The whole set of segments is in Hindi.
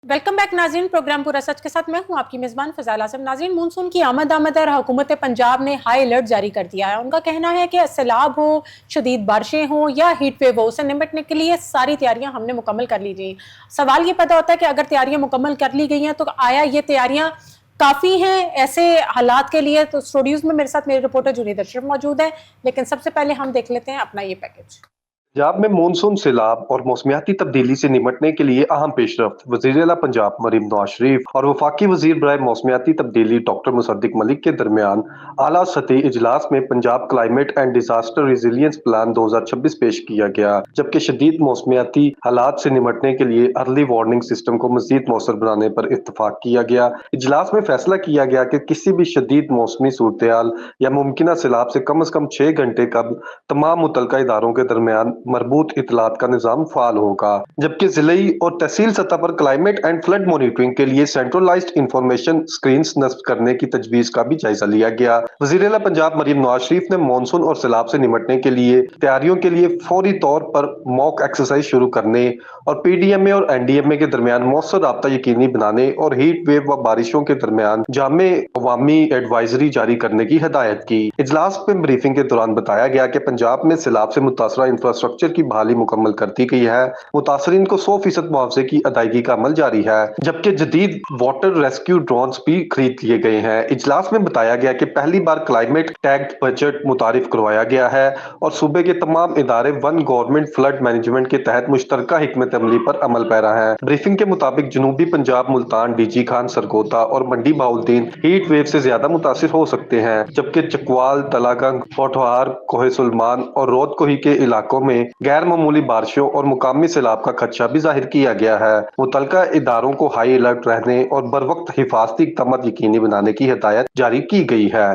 वेलकम बैक नाज़रीन। प्रोग्राम पूरा सच के साथ मैं हूं आपकी मेजबान फजाइल आज़म। नाज़रीन, मानसून की आमद और हुकूमत पंजाब ने हाई अलर्ट जारी कर दिया है। उनका कहना है कि सैलाब हो, शदीद बारिशें हो या हीट वेव हो, उससे निपटने के लिए सारी तैयारियां हमने मुकम्मल कर ली गई। सवाल ये पैदा होता है कि अगर तैयारियां मुकम्मल कर ली गई हैं तो आया ये तैयारियां काफ़ी हैं ऐसे हालात के लिए? तो स्टूडियोज में मेरे साथ मेरे रिपोर्टर जुनीद अशरफ मौजूद है, लेकिन सबसे पहले हम देख लेते हैं अपना ये पैकेज। पंजाब में मानसून सैलाब और मौसमियाती तब्दीली से निपटने के लिए अहम पेशरफ्त। वज़ीर-ए-आला पंजाब मरीम नवाज शरीफ और वफाकी वज़ीर बराए मौसमियाती तब्दीली डॉक्टर मुसद्दिक मलिक के दरमियान आला सतही इजलास में Punjab climate and disaster resilience plan 2026 पेश किया गया, जबकि शदीद मौसमियाती हालात से निपटने के लिए अर्ली वार्निंग सिस्टम को मजीद मौसर बनाने पर इत्तफाक किया गया। इजलास में फैसला किया गया कि किसी भी शदीद मौसमी सूरत या मुमकिन सैलाब से कम अज कम 6 घंटे कबल तमाम मुतलका इदारों के दरमियान मरबूत इतलात का निज़ाम फ़ाल होगा, जबकि ज़िले और तहसील सतह पर क्लाइमेट एंड फ्लड मॉनिटरिंग के लिए सेंट्रलाइज्ड इंफॉर्मेशन स्क्रीन्स नस्ब करने की तजवीज़ का भी जायजा लिया गया। वज़ीर-ए-आला पंजाब मरीम नवाज शरीफ ने मानसून और सैलाब से निपटने के लिए तैयारियों के लिए फौरी तौर पर मॉक एक्सरसाइज शुरू करने और पीडीएमए और एनडीएमए के दरमियान मौसर राब्ता यकीनी बनाने और हीट वेव व बारिशों के दरमियान जामे अवामी एडवाइजरी जारी करने की हिदायत की। इजलास में ब्रीफिंग के दौरान बताया गया कि पंजाब में सैलाब से मुतासरा इंफ्रास्ट्रक्चर की बहाली मुकम्मल कर दी गई है। मुतासरीन को 100% मुआवजे की अदायगी का अमल जारी है, जबकि जदीद वाटर रेस्क्यू ड्रोन्स भी खरीद लिए गए हैं। इजलास में बताया गया कि पहली बार क्लाइमेट टैग्ड बजट मुतारिफ करवाया गया है और सूबे के तमाम इदारे वन गवर्नमेंट फ्लड मैनेजमेंट के तहत मुश्तरका हिकमत अमली पर अमल पैरा है। ब्रीफिंग के मुताबिक जनूबी पंजाब, मुल्तान, डीजी खान, सरगोदा और मंडी बहाउद्दीन हीट वेव से ज्यादा मुतासिर हो सकते हैं, जबकि चकवाल, तलागंग, पोठवार, कोहे सुलमान और रोदकोही के इलाकों में गैर मामूली बारिशों और मुकामी सैलाब का खदशा भी जाहिर किया गया है। मुतलका इदारों को हाई अलर्ट रहने और बर वक्त हिफाजती इक़दाम यकीनी बनाने की हिदायत जारी की गई है।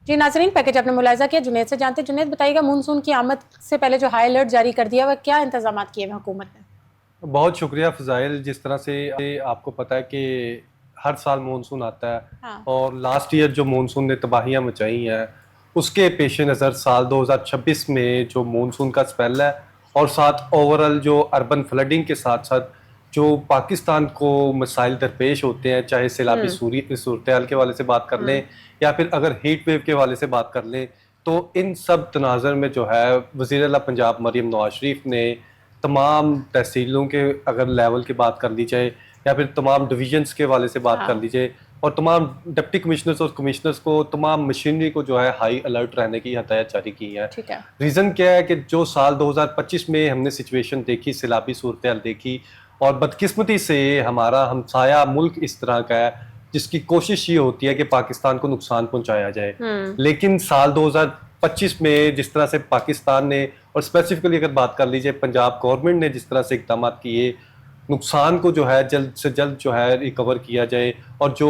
जी नाजरीन, पैकेज आपने मुलाहिजा किया। जुनैद से जानते। जुनैद, बताइएगा, मानसून की आमद से पहले जो हाई अलर्ट जारी कर दिया वह क्या इंतजाम किए हैं हुकूमत ने? बहुत शुक्रिया फ़ज़ाइल। जिस तरह से आपको पता है कि हर साल मानसून आता है, हाँ। और लास्ट ईयर जो मानसून ने तबाहियाँ मचाई हैं उसके पेश नज़र साल 2026 में जो मानसून का स्पेल है और साथ ओवरऑल जो अर्बन फ्लडिंग के साथ साथ जो पाकिस्तान को मसाइल दरपेश होते हैं, चाहे सैलाबी सूरत हाल के हवाले से बात कर लें या फिर अगर हीट वेव के हवाले से बात कर लें, तो इन सब तनाज़र में जो है वज़ीर-ए-आला पंजाब मरीम नवाज शरीफ ने तमाम तहसीलों के अगर लेवल की बात कर ली जाए या फिर तमाम डिविजन्स के हवाले से बात कर ली जाए और तमाम डिप्टी कमिश्नर्स और कमिश्नर्स को, तमाम मशीनरी को जो है हाई अलर्ट रहने की हदायत जारी की है। ठीक है। रीज़न क्या है कि जो साल 2025 में हमने सिचुएशन देखी, सैलाबी सूरत हाल देखी, और बदकिस्मती से हमारा हमसाया मुल्क इस तरह का है जिसकी कोशिश ये होती है कि पाकिस्तान को नुकसान पहुंचाया जाए, लेकिन साल 2025 में जिस तरह से पाकिस्तान ने, और स्पेसिफिकली अगर बात कर लीजिए पंजाब गवर्नमेंट ने जिस तरह से इक़दाम किए, नुकसान को जो है जल्द से जल्द जो है रिकवर किया जाए और जो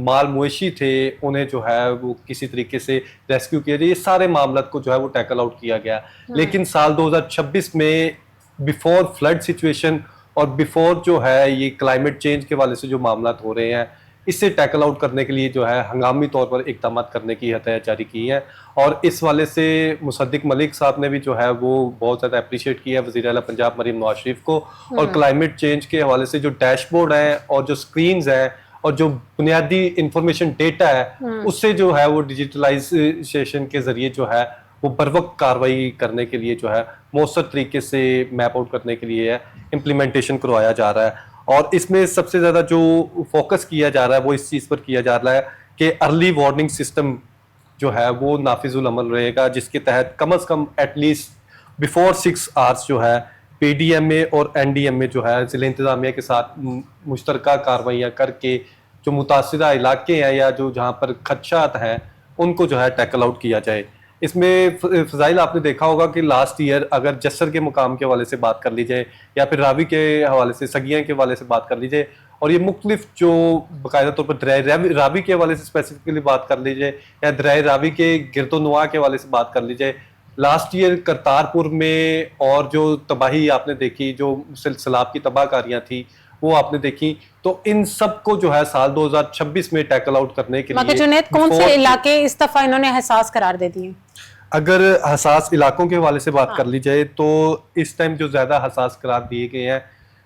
माल मवेशी थे उन्हें जो है वो किसी तरीके से रेस्क्यू किया जाए, ये सारे मामलों को जो है वो टैकल आउट किया गया। लेकिन साल 2026 में बिफोर फ्लड सिचुएशन और बिफोर जो है ये क्लाइमेट चेंज के वाले से जो मामला हो रहे हैं, इससे टैकल आउट करने के लिए जो है हंगामी तौर पर इक़दाम करने की हदायत जारी की है। और इस वाले से मुसद्दिक मलिक साहब ने भी जो है वो बहुत ज़्यादा अप्रिशिएट किया है वज़ीर-ए-आला पंजाब मरीम नवाज शरीफ को, और क्लाइमेट चेंज के हवाले से जो डैशबोर्ड है और जो स्क्रीन्स हैं और जो बुनियादी इंफॉर्मेशन डेटा है उससे जो है वो डिजिटलाइजेशन के ज़रिए जो है वो बर वक्त कार्रवाई करने के लिए जो है मौसर तरीके से मैप आउट करने के लिए इम्प्लीमेंटेशन करवाया जा रहा है। और इसमें सबसे ज़्यादा जो फोकस किया जा रहा है वो इस चीज़ पर किया जा रहा है कि अर्ली वार्निंग सिस्टम जो है वो नाफिजुल अमल रहेगा, जिसके तहत कम अज़ कम एटलीस्ट बिफोर 6 आवर्स जो है पीडीएमए और एनडीएमए जो है ज़िला इंतज़ामिया के साथ मुश्तरका कार्रवाइयाँ करके जो मुतासिरा इलाके हैं या जो जहाँ पर खदशात हैं उनको जो है टैकल आउट किया जाए। इसमें फ़ज़ाइल आपने देखा होगा कि लास्ट ईयर अगर जस्सर के मुकाम के हवाले से बात कर ली जाए या फिर रावी के हवाले से, सगियाँ के हवाले से बात कर ली जाए, और ये मुख्तलिफ जो बाकायदा तौर पर दरियाए रावी के हवाले से स्पेसिफिकली बात कर ली जाए या दरियाए रावी के गिरदोनुमा के हवाले से बात कर ली जाए, लास्ट ईयर करतारपुर में और जो तबाही आपने देखी, जो सैलाब की तबाहकारियाँ थी वो आपने देखी, तो इन सब को जो है साल 2026 में टैकल आउट करने के लिए जुनैद, कौन से इलाके इस दफा इन्होंने हसास करार दे दिए? अगर हसास इलाकों के हवाले से बात कर ली जाए तो इस टाइम जो ज़्यादा हसास करार दिए गए हैं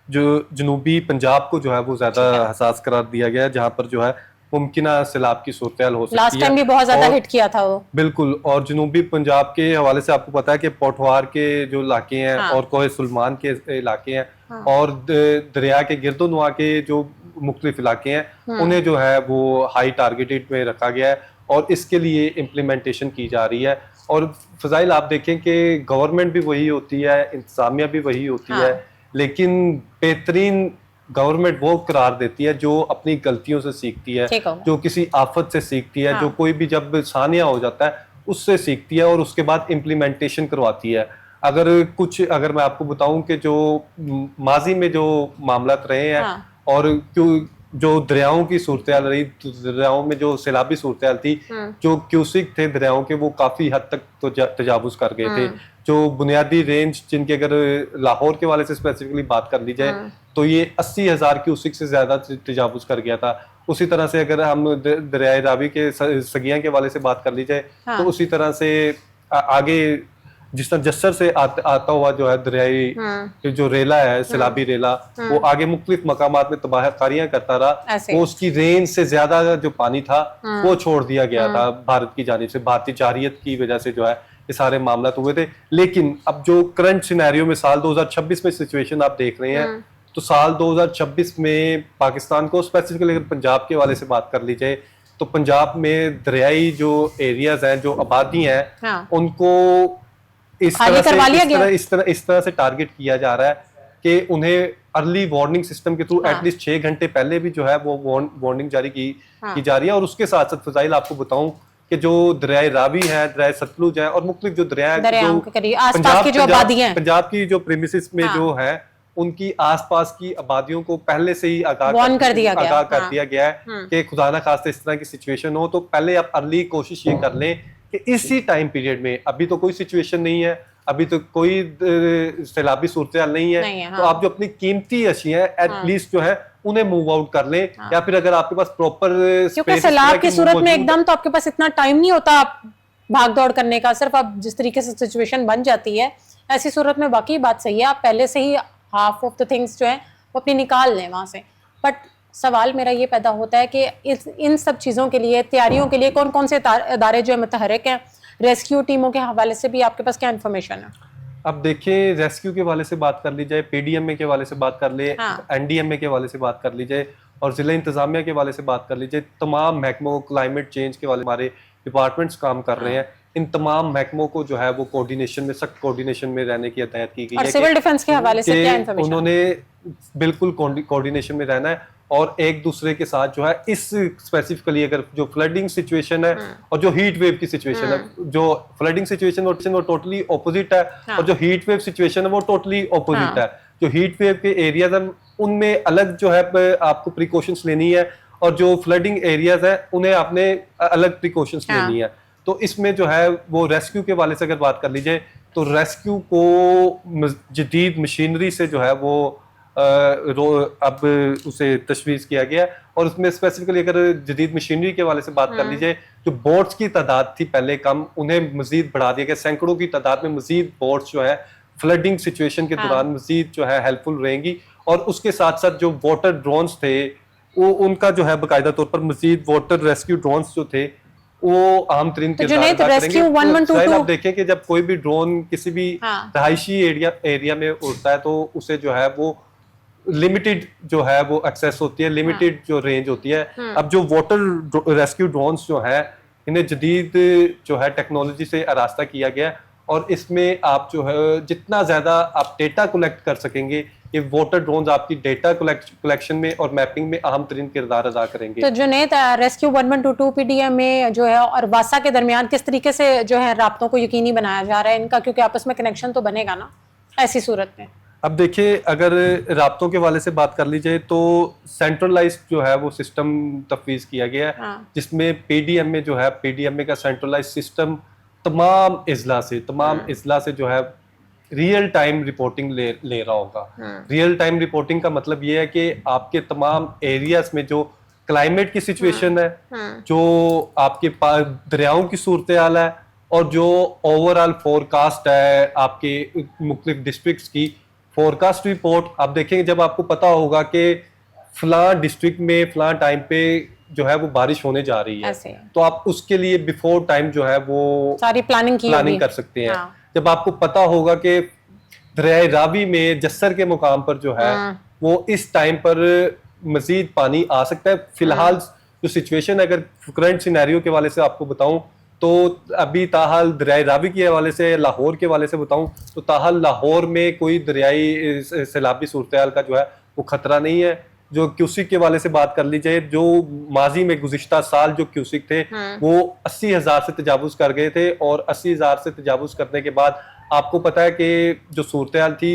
जो जनूबी पंजाब को जो है वो ज्यादा हसास करार दिया गया है, जहाँ पर जो है मुमकिन सैलाब की सूरत हो सकती है। लास्ट टाइम भी बहुत ज्यादा और हिट किया था वो। बिल्कुल, और जनूबी पंजाब के हवाले से आपको पता है कि पोठवार के जो इलाके हैं हाँ। और कोहे सुलेमान के इलाके हैं, हाँ। और दरिया के गिरदोनुमा के जो मुख्तलिफ इलाके हैं उन्हें जो है वो हाई टारगेटेड में रखा गया है और इसके लिए इम्प्लीमेंटेशन की जा रही है। और फजाइल आप देखें कि गवर्नमेंट भी वही होती है, इंतजामिया भी वही होती हाँ। है, लेकिन बेहतरीन गवर्नमेंट वो करार देती है जो अपनी गलतियों से सीखती है, ठीक होगा। जो किसी आफत से सीखती है, हाँ। जो कोई भी जब सानिया हो जाता है उससे सीखती है और उसके बाद इम्प्लीमेंटेशन करवाती है। अगर मैं आपको बताऊं कि जो माजी में जो मामलात रहे हैं, हाँ। और क्यों जो दरियाओं की सूरत हाल रही, दरियाओं में जो सैलाबी सूरत हाल थी, जो क्यूसिक थे दरियाओं के वो काफी हद तक तो तजावुज कर गए थे। जो बुनियादी रेंज जिनके अगर लाहौर के वाले से स्पेसिफिकली बात कर ली जाए तो ये 80,000 क्यूसिक से ज्यादा तजावुज कर गया था। उसी तरह से अगर हम दरियाए रावी के सगियां के वाले से बात कर ली जाए तो उसी तरह से आगे जिस तरह जस्सर से आता हुआ जो है दरियाई जो रेला है, सैलाबी रेला, वो आगे मुख्तलिफ मकामात में तबाहकारियां करता रहा, वो उसकी रेंज से ज्यादा जो पानी था वो छोड़ दिया गया था भारत की जानिब से। भारतीय जारियत की वजह से जो है ये सारे मामला हुए थे। लेकिन अब जो करंट सिनेरियो में साल 2026 में सिचुएशन आप देख रहे हैं, तो साल 2026 में पाकिस्तान को स्पेसिफिकली अगर पंजाब के वाले से बात कर ली जाए तो पंजाब में दरियाई जो एरियाज हैं, जो आबादी हैं, उनको इस तरह से टारगेट किया जा रहा है कि उन्हें अर्ली वार्निंग सिस्टम के थ्रू एटलीस्ट 6 घंटे पहले भी जो है वो वार्निंग जारी की जा रही है। और उसके साथ साथ फजाइल आपको बताऊं कि जो दरियाए रावी है, दरियाए सतलुज है और मुख्तलिफ जो पंजाब की जो प्रीमिसेस में जो है उनकी आसपास की आबादियों को पहले से ही आगाह कर दिया गया है कि खुदा ना खास्ते इस तरह की सिचुएशन हो तो पहले आप अर्ली कोशिश ये कर लें कि इसी टाइम पीरियड में, अभी तो कोई सिचुएशन नहीं है, अभी तो कोई सैलाबी सूरत हाल नहीं है, तो आप जो अपनी कीमती अशिया एटलीस्ट जो है उन्हें मूव आउट कर लें, या फिर अगर आपके पास प्रॉपर क्योंकि सैलाब की सूरत में एकदम तो आपके पास इतना टाइम नहीं होता आप भाग दौड़ करने का। सिर्फ आप जिस तरीके से सिचुएशन बन जाती है ऐसी सूरत में वाकई बात सही है, आप पहले से ही हाफ ऑफ द थिंग्स जो है वो अपनी निकाल लें वहां से। बट सवाल मेरा ये पैदा होता है कि इन सब चीज़ों के लिए, तैयारियों के लिए कौन कौन से अदारे जो है मुतहरिक हैं? रेस्क्यू टीमों के हवाले से भी आपके पास क्या इन्फॉर्मेशन है? अब देखिए, रेस्क्यू के वाले से बात कर ली जाए, पीडीएमए के वाले से बात कर ले, एनडीएमए के वाले से बात कर ली जाए और जिला इंतजामिया के वाले से बात कर ली जाए, तमाम महकमों, क्लाइमेट चेंज के वाले हमारे डिपार्टमेंट्स काम कर रहे हैं। इन तमाम महकमों को जो है वो कोऑर्डिनेशन में, सख्त कोऑर्डिनेशन में रहने की हिदायत की गई है। सिविल डिफेंस के हवाले से क्या इन्फॉर्मेशन? उन्होंने बिल्कुल कोऑर्डिनेशन में रहना है और एक दूसरे के साथ जो है इस स्पेसिफिकली अगर जो फ्लडिंग सिचुएशन है और जो हीट वेव की सिचुएशन है, जो फ्लडिंग सिचुएशन वो टोटली ऑपोजिट है और जो हीट वेव सिचुएशन है वो टोटली ऑपोजिट है। जो हीट वेव के एरियाज हैं उनमें अलग जो है आपको प्रिकॉशंस लेनी है और जो फ्लडिंग एरियाज है उन्हें आपने अलग प्रिकॉशंस लेनी है। तो इसमें जो है वो रेस्क्यू के वाले से अगर बात कर लीजिए तो रेस्क्यू को जदीद मशीनरी से जो है वो अब उसे तशवीज़ किया गया और उसमें स्पेसिफिकली अगर जदीद मशीनरी के वाले से बात कर लीजिए, जो बोट्स की तादाद थी पहले कम, उन्हें मजीद बढ़ा दिया गया। सैकड़ों की तादाद में मजीद बोट्स जो है फ्लडिंग सिचुएशन के दौरान मजीद जो है हेल्पफुल रहेंगी। और उसके साथ साथ जो वाटर ड्रोन्स थे वो उनका जो है बाकायदा तौर पर मजीद वाटर रेस्क्यू ड्रोन्स जो थे वो आम तरीन आप देखें कि जब कोई भी ड्रोन किसी भी रहायशी एरिया में उड़ता है तो उसे जो है वो लिमिटेड जो है वो एक्सेस होती है, लिमिटेड जो रेंज होती है। अब जो वाटर रेस्क्यू ड्रोन्स जो है इन्हें जदीद जो है टेक्नोलॉजी से आरास्ता किया गया और इसमें आप जो है जितना ज्यादा आप डेटा कलेक्ट कर सकेंगे, ये वाटर ड्रोन्स आपकी डेटा कलेक्शन में और मैपिंग में अहम तरीन किरदार अदा करेंगे। तो जुनैद, रेस्क्यू 1122 पीडीएम में जो है और वासा के दरमियान किस तरीके से जो है राब्तों को यकीनी बनाया जा रहा है इनका, क्योंकि आपस में कनेक्शन तो बनेगा ना ऐसी सूरत में? अब देखिए, अगर राब्तों के वाले से बात कर ली जाए तो सेंट्रलाइज जो है वो सिस्टम तफवीज़ किया गया है जिसमें पीडीएम में जो है पीडीएम का सेंट्रलाइज सिस्टम तमाम इजला से जो है रियल टाइम रिपोर्टिंग ले रहा होगा। रियल टाइम रिपोर्टिंग का मतलब ये है कि आपके तमाम एरियाज में जो क्लाइमेट की सिचुएशन है, जो आपके पास दरियाओं की सूरत हाल है और जो ओवरऑल फोरकास्ट है आपके मुख्तलिफ डिस्ट्रिक्ट्स की, फोरकास्ट रिपोर्ट आप देखेंगे, जब आपको पता होगा कि फलां डिस्ट्रिक्ट में फलां टाइम पे जो है वो बारिश होने जा रही है, ऐसे तो आप उसके लिए बिफोर टाइम जो है वो सारी प्लानिंग प्लानिंग कर सकते हैं। हाँ। जब आपको पता होगा कि दरिया रावी में जस्सर के मुकाम पर जो है वो इस टाइम पर मजीद पानी आ सकता है। फिलहाल जो सिचुएशन, अगर करंट सिनेरियो के हवाले से आपको बताऊं तो अभी ताहाल दरियाई रावी के हवाले से, लाहौर के हवाले से बताऊं तो ताहाल लाहौर में कोई दरियाई सैलाबी सूरत का जो है वो खतरा नहीं है। जो क्यूसिक के हवाले से बात कर ली जाए, जो माजी में गुज़िश्ता साल जो क्यूसिक थे वो 80,000 से तजावुज कर गए थे, और 80,000 से तजावुज करने के बाद आपको पता है कि जो सूरत थी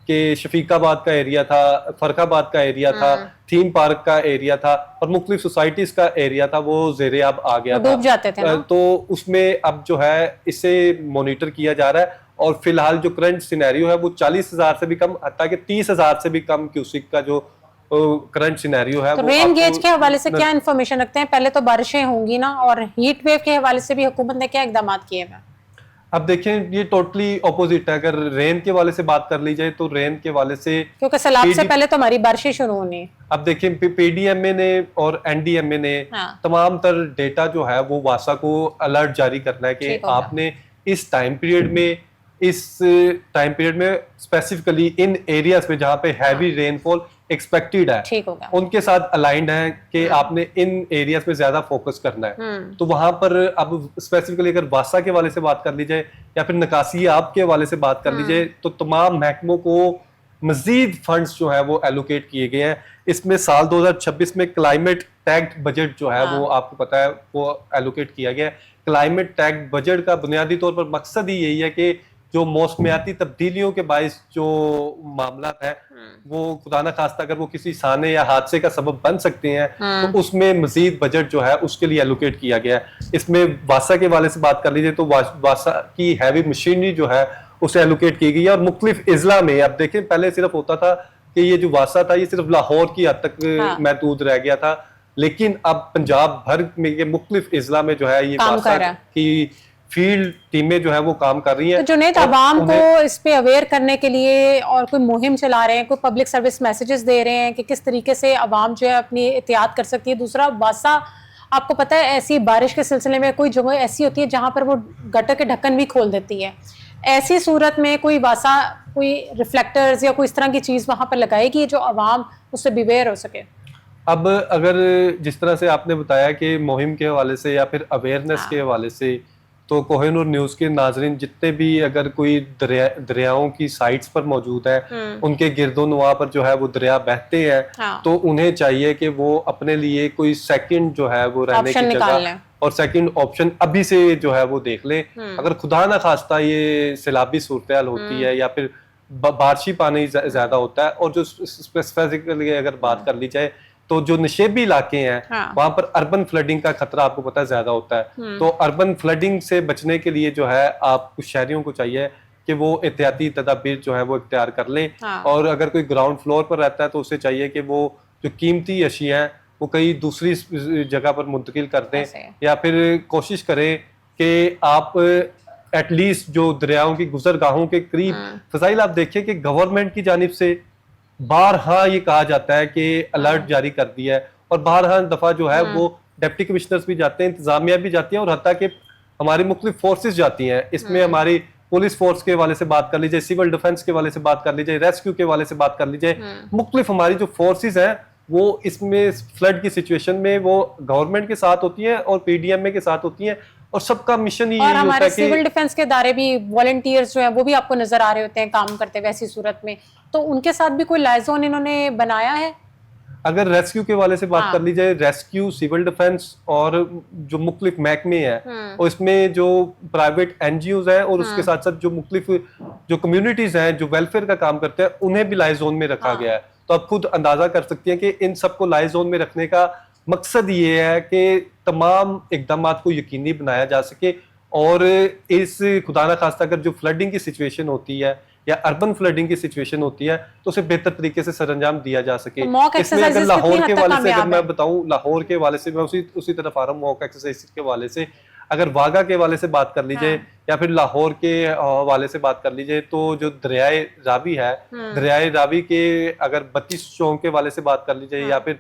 कि शफीकाबाद का एरिया था, फरखाबाद का एरिया था, थीम पार्क का एरिया था और मुख्तलिफ सोसाइटीज का एरिया था, वो ज़ेरे आब आ गया था, डूब जाते थे ना? तो उसमें अब जो है इसे मॉनिटर किया जा रहा है, और फिलहाल जो करंट सिनेरियो है वो 40,000 से भी कम, हत्ता कि 30,000 से भी कम क्यूसिक का जो करंट सिनेरियो है। तो रेन गेज के हवाले से क्या इन्फॉर्मेशन रखते हैं? पहले तो बारिशें होंगी ना, और हीट वेव के हवाले से भी हुकूमत ने क्या इकदाम किए हैं? अब देखें, ये टोटली ऑपोजिट है। अगर रेन के वाले से बात कर ली जाए तो रेन के वाले से, क्योंकि सैलाब से पहले तो हमारी बारिशें शुरू होनी है। अब देखें, पीडीएमए ने और एनडीएमए ने तमाम तर डेटा जो है वो वासा को अलर्ट जारी करना है कि आपने इस टाइम पीरियड में स्पेसिफिकली इन एरियाज में जहां पे हैवी रेनफॉल एक्सपेक्टेड है, उनके साथ अलाइंड है कि आपने इन एरियाज में ज्यादा फोकस करना है। तो वहां पर अब स्पेसिफिकली अगर वासा के वाले से बात कर ली जाए या फिर निकासी आप के वाले से बात कर ली जाए, तो तमाम महकमों को मजीद फंड्स जो है वो एलोकेट किए गए हैं। इसमें साल 2026 में क्लाइमेट टैग्ड बजट जो है वो आपको पता है वो एलोकेट किया गया है। क्लाइमेट टैग्ड बजट का बुनियादी तौर पर मकसद ही यही है कि जो मौसमियाती तब्दीलियों के बाइस जो मामला है वो खुदा न खास्ता अगर वो किसी साने या हादसे का सबब बन सकते हैं तो उसमें मजीद बजट जो है उसके लिए एलोकेट किया गया है। इसमें वासा के वाले से बात कर लीजिए तो वासा की हैवी मशीनरी जो है उसे एलोकेट की गई है, और मुख्तलिफ इजला में अब देखें, पहले सिर्फ होता था कि ये जो वासा था ये सिर्फ लाहौर की हद तक महदूद रह गया था, लेकिन अब पंजाब भर में के मुख्तलिफ इजला में जो है ये वासा की फील्ड टीमें जो है वो काम कर रही हैं। तो जुनैद, आवाम को इस पे अवेयर करने के लिए और कोई मुहिम चला रहे हैं, कोई पब्लिक सर्विस मैसेजेस दे रहे हैं कि किस तरीके से आवाम जो है अपनी एहतियात कर सकती है? दूसरा, वासा आपको पता है ऐसी बारिश के सिलसिले में कोई जगह ऐसी होती है जहां पर वो गटर के ढक्कन भी खोल देती है। ऐसी सूरत में कोई वासा कोई रिफ्लेक्टर्स या कोई इस तरह की चीज वहां पर लगाएगी जो आवाम उससे बिवेयर हो सके? अब अगर जिस तरह से आपने बताया कि मुहिम के हवाले से या फिर अवेयरनेस के हवाले से, तो कोहिनूर न्यूज़ के नाजरीन जितने भी अगर कोई दरियाओं की साइट्स पर मौजूद है, उनके गिरदोनुमा पर जो है वो दरिया बहते हैं, तो उन्हें चाहिए कि वो अपने लिए कोई सेकंड जो है वो रहने की जगह और सेकंड ऑप्शन अभी से जो है वो देख लें। अगर खुदा ना खास्ता ये सैलाबी सूरत होती है या फिर बारिशी पानी ज्यादा होता है, और जो स्पेसिफिकली अगर बात कर ली जाए तो जो नशेबी इलाके हैं वहां पर अर्बन फ्लडिंग का खतरा आपको पता है ज्यादा होता है। तो अर्बन फ्लडिंग से बचने के लिए जो है आप कुछ शहरियों को चाहिए कि वो एहतियाती तदाबीर जो है वो इख्तियार कर ले, और अगर कोई ग्राउंड फ्लोर पर रहता है तो उसे चाहिए कि वो जो कीमती अशिया हैं वो कहीं दूसरी जगह पर मुंतकिल कर दें, या फिर कोशिश करें कि आप एटलीस्ट जो दरियाओं की गुजरगाहों के करीब फजाइल, आप देखिए कि गवर्नमेंट की जानिब से बारहा ये कहा जाता है कि अलर्ट जारी कर दिया है, और बारहा दफा जो है वो डिप्टी कमिश्नर्स भी जाते हैं, इंतजामिया भी जाती है, और हत्ता कि हमारी मुख्तलिफ फोर्सेस जाती हैं। इसमें हमारी पुलिस फोर्स के वाले से बात कर लीजिए, सिविल डिफेंस के वाले से बात कर लीजिए, रेस्क्यू के वाले से बात कर लीजिए, मुख्तलिफ हमारी जो फोर्सेस हैं वो इसमें फ्लड की सिचुएशन में वो गवर्नमेंट के साथ होती हैं और पीडीएमए के साथ होती हैं, और सबका मिशन ही और हमारे सिविल डिफेंस के दायरे भी वॉलंटियर्स जो है वो भी आपको नजर आ रहे होते हैं काम करते हुए ऐसी सूरत में, तो उनके साथ भी कोई लाइजोन इन्होंने बनाया है? अगर रेस्क्यू के वाले से बात कर ली जाए, रेस्क्यू, सिविल डिफेंस और जो मुख्तलिफ महकमे हैं, और इसमें जो प्राइवेट एनजीओज हैं और उसके साथ साथ जो मुख्तलिफ जो कम्युनिटीज हैं जो वेलफेयर का काम करते हैं, उन्हें भी लाइव जोन में रखा गया है। तो आप खुद अंदाजा कर सकती हैं कि इन सबको लाइव जोन में रखने का मकसद ये है कि तमाम इकदाम को यकीनी बनाया जा सके, और इस खुदा न खास्ता अगर जो फ्लडिंग की सिचुएशन होती है या अर्बन फ्लडिंग की सिचुएशन होती है तो उसे बेहतर तरीके से सरअंजाम दिया जा सके। इसमें अगर लाहौर के वाले से अगर मैं बताऊं, लाहौर के वाले से मैं उसी तरफ आ रहा हूँ, मॉक एक्सरसाइज के वाले से अगर वागा के हवाले से बात कर लीजिए हाँ। या फिर लाहौर के हवाले से बात कर लीजिए, तो जो दरियाए रावी है, दरियाए रावी के अगर 32 चौक के हवाले से बात कर लीजिए, या फिर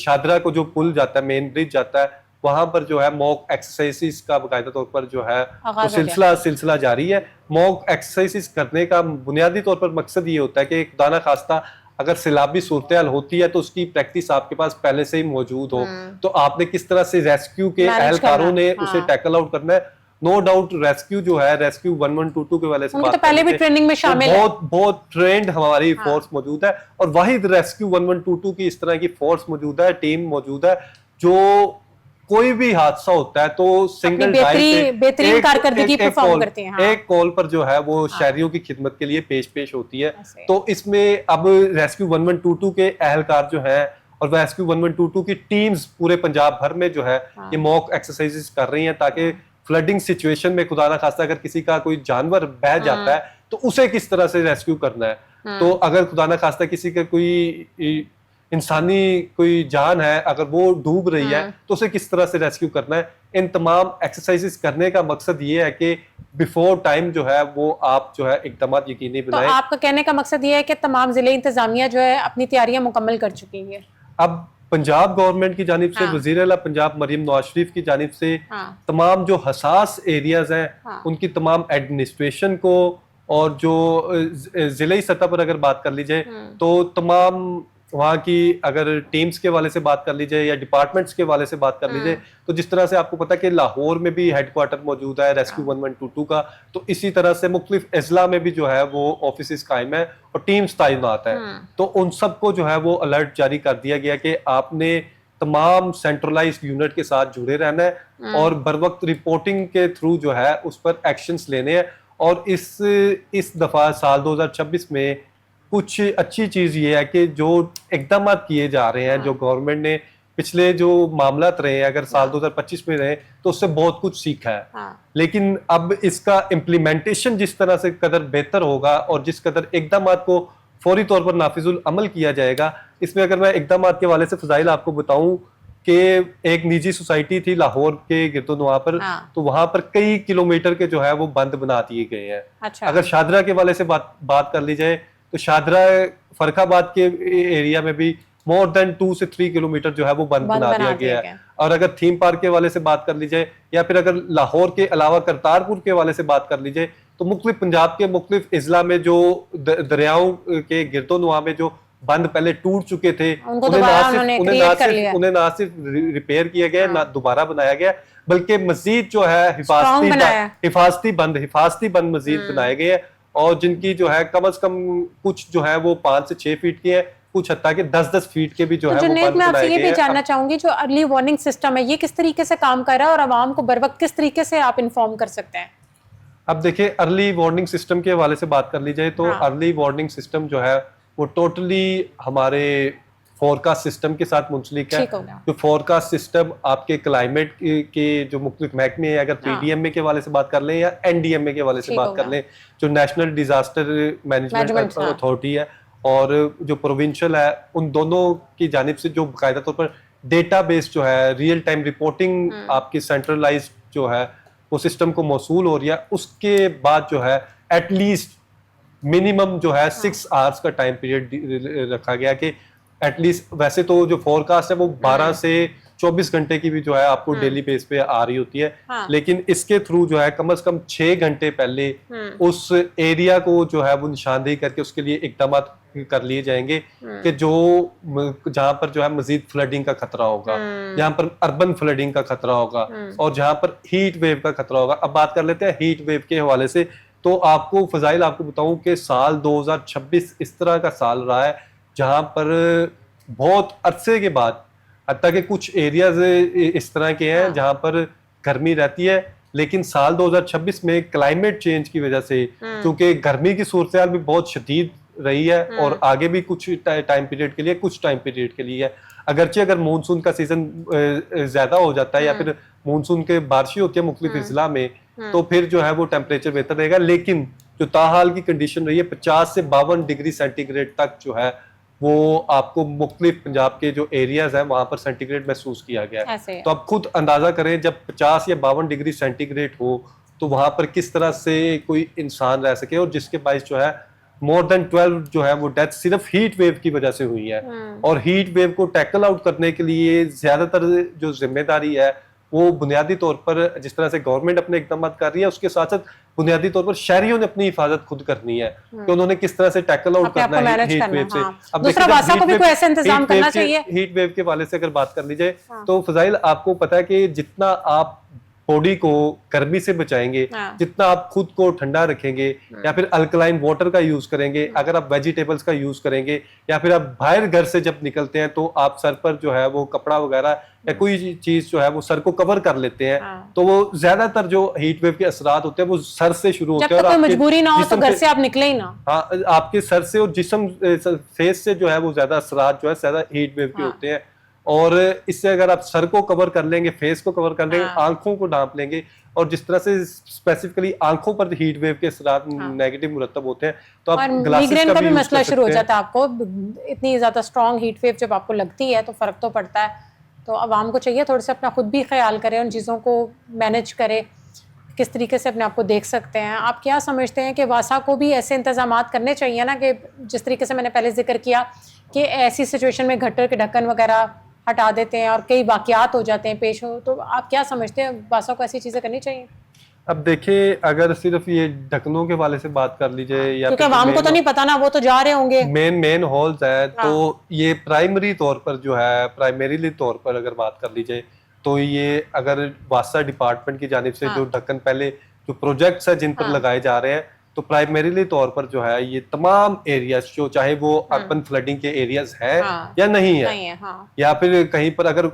शादरा को जो पुल जाता है, मेन ब्रिज जाता है, वहां पर जो है मॉक एक्सरसाइजेस का बाकायदा तौर पर जो है वो सिलसिला जारी है। मॉक एक्सरसाइजेस करने का बुनियादी तौर पर मकसद ये होता है कि खुदा ना खास्ता अगर सैलाबी सूरत होती है तो उसकी प्रैक्टिस आपके पास पहले से ही मौजूद हो, तो आपने किस तरह से रेस्क्यू के एहलकारों ने उसे टैकल आउट करना है। नो डाउट रेस्क्यू जो है, रेस्क्यू 1122 के वाले से बात तो पहले भी ट्रेनिंग में शामिल है, बहुत ट्रेंड हमारी फोर्स मौजूद है, और वाहिद रेस्क्यू 1122 की इस तरह की फोर्स मौजूद है, टीम मौजूद है, जो कोई भी हादसा होता है तो सिंगल बेहतरीन कारकर्दगी परफॉर्म करते हैं। एक कॉल पर जो है वो शहरियों की खिदमत के लिए पेश होती है। तो इसमें अब रेस्क्यू 1122 के एहलकार जो है और रेस्क्यू 1122 की टीम्स पूरे पंजाब भर में जो है ये मॉक एक्सरसाइजेस कर रही हैं, ताकि फ्लडिंग सिचुएशन में खुदा ना खास्ता अगर किसी का कोई जानवर बह जाता है तो उसे किस तरह से रेस्क्यू करना है। तो अगर खुदा ना खास्ता किसी का कोई इंसानी कोई जान है, अगर वो डूब रही है तो उसे किस तरह से रेस्क्यू करना है। इन तमाम एक्सरसाइजेस करने का मकसद ये है कि बिफोर टाइम जो है वो आप जो है इकदाम यकीनी बनाएं। तो आपका कहने का मकसद ये है कि तमाम जिले इंतजामिया जो है अपनी तैयारियां मुकम्मल कर चुकी है। अब पंजाब गवर्नमेंट की जानिब से वज़ीर आला पंजाब मरीम नवाज शरीफ की जानिब से तमाम जो हसास एरियाज हैं उनकी तमाम एडमिनिस्ट्रेशन को, और जो जिले सतह पर अगर बात कर लीजिए तो तमाम वहाँ की अगर टीम्स के वाले से बात कर लीजिए या डिपार्टमेंट्स के वाले से बात कर लीजिए, तो जिस तरह से आपको पता है कि लाहौर में भी हेडक्वार्टर मौजूद है रेस्क्यू 1122 का, तो इसी तरह से मुख्तलिफ अजला में भी जो है वो ऑफिस कायम है और टीम्स तैनात है। तो उन सबको जो है वो अलर्ट जारी कर दिया गया कि आपने तमाम सेंट्रलाइज्ड यूनिट के साथ जुड़े रहना है और बर वक्त रिपोर्टिंग के थ्रू जो है उस पर एक्शंस लेने हैं। और इस दफा साल 2026 में कुछ अच्छी चीज ये है कि जो इकदाम किए जा रहे हैं, जो गवर्नमेंट ने पिछले जो मामलात रहे हैं अगर साल 2025 में रहे तो उससे बहुत कुछ सीखा है, लेकिन अब इसका इम्प्लीमेंटेशन जिस तरह से कदर बेहतर होगा और जिस कदर इकदाम को फौरी तौर पर नाफिजुल अमल किया जाएगा। इसमें अगर मैं इकदाम के वाले से फजाइल आपको बताऊं कि एक निजी सोसाइटी थी लाहौर के गिरदोनवा पर, तो वहां पर कई किलोमीटर के जो है वो बंद बना दिए गए हैं। अच्छा। अगर शादरा के वाले से बात कर ली जाए तो शादरा फरखाबाद के एरिया में भी मोर देन 2 से 3 किलोमीटर जो है वो बंद बना दिया गया है। और अगर थीम पार्क के वाले से बात कर लीजिए या फिर अगर लाहौर के अलावा करतारपुर के वाले से बात कर लीजिए तो मुख्तलिफ पंजाब के मुख्तलिफ अजला में जो दरियाओं के गिरदोनवा में जो बंद पहले टूट चुके थे उन्हें ना सिर्फ रिपेयर किया गया, ना दोबारा बनाया गया, बल्कि मजीद जो है हिफाजती बंद मजीद बनाए गए, और जिनकी जो है कम से कम कुछ जो है वो 5 से 6 फीट की है, कुछ हत्ता के 10-10 फीट के भी जो है वो बंद मैं आपसे ये भी जानना हैं। चाहूंगी जो अर्ली वार्निंग सिस्टम है ये किस तरीके से काम कर रहा है और आवाम को बर वक्त किस तरीके से आप इन्फॉर्म कर सकते हैं? अब देखिए अर्ली वार्निंग सिस्टम के हवाले से बात कर ली जाए तो अर्ली वार्निंग सिस्टम जो है वो टोटली हमारे फोरकास्ट सिस्टम के साथ मुंसलिक है। जो फोरकास्ट सिस्टम आपके क्लाइमेट के जो मुख्तलिफ महकमे है, अगर पीडीएमए के वाले से बात कर लें या एनडीएमए के वाले से बात कर लें, जो नेशनल डिजास्टर मैनेजमेंट अथॉरिटी है और जो प्रोविंशियल है, उन दोनों की जानिब से जो बाकायदा तौर पर डेटाबेस जो है रियल टाइम रिपोर्टिंग आपकी सेंट्रलाइज जो है वो सिस्टम को मौसूल हो रही है। उसके बाद जो है एटलीस्ट मिनिमम जो है 6 आवर्स का टाइम पीरियड रखा गया कि एटलीस्ट, वैसे तो जो फोरकास्ट है वो 12 से 24 घंटे की भी जो है आपको डेली बेस पे आ रही होती है, लेकिन इसके थ्रू जो है कम से कम 6 घंटे पहले उस एरिया को जो है वो निशानदेही करके उसके लिए इकदाम कर लिए जाएंगे कि जो जहां पर जो है मजीद फ्लडिंग का खतरा होगा, जहां पर अर्बन फ्लडिंग का खतरा होगा और जहां पर हीट वेव का खतरा होगा। अब बात कर लेते हैं हीट वेव के हवाले से, तो आपको फजाइल आपको बताऊं कि साल 2026 इस तरह का साल रहा है जहां पर बहुत अरसे के बाद, हत्ता कि कुछ एरियाज इस तरह के हैं जहां पर गर्मी रहती है, लेकिन साल 2026 में क्लाइमेट चेंज की वजह से क्योंकि गर्मी की सूरत भी बहुत शदीद रही है और आगे भी कुछ टाइम पीरियड के लिए, कुछ टाइम पीरियड के लिए है। अगरचे अगर मानसून का सीजन ज्यादा हो जाता है या फिर मानसून के बारिशें होती है मुख्तलिफ अजला में, तो फिर जो है वो टेम्परेचर बेहतर रहेगा, लेकिन जो ताहाल की कंडीशन रही है 50 से 52 डिग्री सेंटीग्रेड तक जो है वो आपको मुख्तलिफ पंजाब के जो एरियाज हैं वहां पर सेंटीग्रेड महसूस किया गया है। ऐसे तो आप खुद अंदाजा करें, जब 50 या 52 डिग्री सेंटीग्रेड हो तो वहां पर किस तरह से कोई इंसान रह सके, और जिसके बाइस जो है मोर देन 12 जो है वो डेथ सिर्फ हीट वेव की वजह से हुई है। और हीट वेव को टैकल आउट करने के लिए ज्यादातर जो जिम्मेदारी है वो बुनियादी तौर पर, जिस तरह से गवर्नमेंट अपने इकदाम कर रही है, उसके साथ साथ बुनियादी तौर पर शहरियों ने अपनी हिफाजत खुद करनी है कि उन्होंने किस तरह से टैकल आउट करना है हीट वेव से। अब दूसरा वासा को भी कोई ऐसा इंतजाम करना चाहिए। हीट वेव के वाले से अगर बात कर लीजिए तो फजाइल, आपको पता है कि जितना आप बॉडी को गर्मी से बचाएंगे, जितना आप खुद को ठंडा रखेंगे, या फिर अल्कलाइन वाटर का यूज करेंगे, अगर आप वेजिटेबल्स का यूज करेंगे, या फिर आप बाहर घर से जब निकलते हैं तो आप सर पर जो है वो कपड़ा वगैरह या कोई चीज जो है वो सर को कवर कर लेते हैं, तो वो ज्यादातर जो हीट वेव के असरात होते हैं वो सर से शुरू होते हैं। और कोई मजबूरी ना हो तो घर से आप निकले ही ना। हाँ, आपके सर से और जिस्म फेस से जो है वो ज्यादा असरात जो है ज्यादा हीट वेव के होते हैं। और इससे अगर आप सर को कवर कर लेंगे, फेस को कवर कर लेंगे, आंखों को ढांप लेंगे, और जिस तरह से स्पेसिफिकली आंखों पर हीट वेव के असरात नेगेटिव मुरतब होते हैं, तो आप माइग्रेन का भी मसला शुरू हो जाता है। आपको इतनी ज्यादा स्ट्रॉन्ग हीट वेव जब आपको लगती है तो फर्क तो पड़ता है। तो आवाम को चाहिए थोड़ा सा अपना खुद भी ख्याल करें, उन चीज़ों को मैनेज करें, किस तरीके से अपने आप को देख सकते हैं। आप क्या समझते हैं कि वासा को भी ऐसे इंतजाम करने चाहिए ना, कि जिस तरीके से मैंने पहले जिक्र किया कि ऐसी सिचुएशन में गटर के ढक्कन वगैरह हटा देते हैं और कई वाकयात हो जाते हैं पेश हो, तो आप क्या समझते हैं वासा को ऐसी चीज़ें करनी चाहिए? अब देखिए, अगर सिर्फ ये ढक्कनों के वाले से बात कर लीजिए, या क्योंकि आवाम को तो नहीं पता ना, वो तो जा रहे होंगे मेन हॉल्स है, तो ये प्राइमरी तौर पर जो है, प्राइमरीली तौर पर अगर बात कर लीजिए तो ये अगर वासा डिपार्टमेंट की जानिब से जो ढक्कन पहले जो प्रोजेक्ट्स है जिन पर लगाए जा रहे हैं, तो प्राइमरीली तौर पर जो है ये तमाम एरियाज, जो चाहे वो अर्बन फ्लडिंग के एरियाज है या नहीं है, या फिर कहीं पर अगर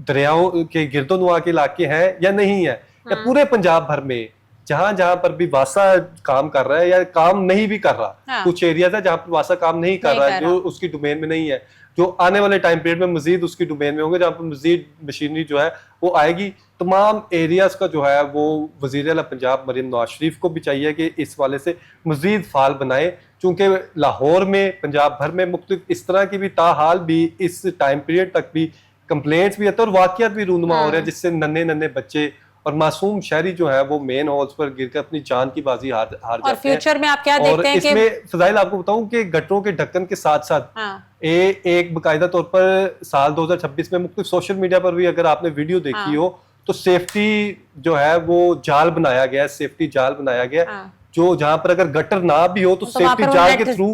दरियाओं के गिरदोनुमा के इलाके हैं या नहीं है, या पूरे पंजाब भर में जहां जहां पर भी वासा काम कर रहा है या काम नहीं भी कर रहा, कुछ एरियाज है जहां पर वासा काम नहीं कर रहा है, जो उसकी डोमेन में नहीं है, जो आने वाले टाइम पीरियड में मजीद उसकी डोमेन में होंगे, जहां पर मजीद मशीनरी जो है वो आएगी। तमाम एरियाज का जो है वो वज़ीर आला पंजाब मरीम नवाज शरीफ को भी चाहिए कि इस वाले से मजीद फाल बनाए, चूंकि लाहौर में, पंजाब भर में मुख्तलिफ इस तरह की भी ताहाल भी इस टाइम पीरियड तक भी कंप्लेंट्स भी आते हैं और वाकयात भी रूनुमा हो रहे हैं, जिससे नन्हे बच्चे और मासूम शहरी जो है वो मेन हॉल्स पर गिरकर अपनी जान की बाजी हार जाते हैं। और फ्यूचर में आप क्या देखते हैं? इसमें फजाइल आपको बताऊं कि गटरों के ढक्कन के साथ साथ एक बाकायदा तौर पर साल 2026 में मुख्तलिफ सोशल मीडिया पर भी अगर आपने वीडियो देखी हो तो सेफ्टी जो है वो जाल बनाया गया है, सेफ्टी जाल बनाया गया है, जो जहां पर अगर गटर ना भी हो तो सेफ्टी जाल के थ्रू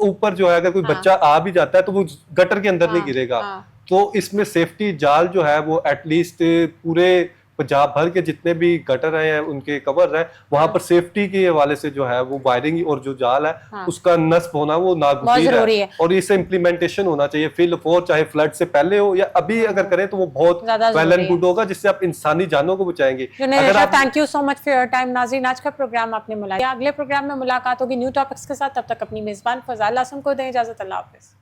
ऊपर जो है अगर कोई बच्चा आ भी जाता है तो वो गटर के अंदर नहीं गिरेगा। तो इसमें सेफ्टी जाल जो है वो एटलीस्ट पूरे पंजाब भर के जितने भी गटर हैं उनके कवर हैं, वहां पर सेफ्टी के हवाले से जो है वो वायरिंग और जो जाल है उसका नस्ब होना वो नागुज़ीर है, और इसे इम्प्लीमेंटेशन होना चाहिए फिल फोर, चाहे फ्लड से पहले हो या अभी अगर करें तो वो बहुत वेल एंड गुड होगा, जिससे आप इंसानी जानों को बचाएंगे। Thank you so much for your time नाज़रीन, आज का प्रोग्राम आपने मुलाकात, अगले प्रोग्राम में मुलाकात होगी न्यू टॉपिक्स के साथ। तब तक अपनी मेजबान फजाइल आसम को दें इजाजत। अल्लाह हाफिज़।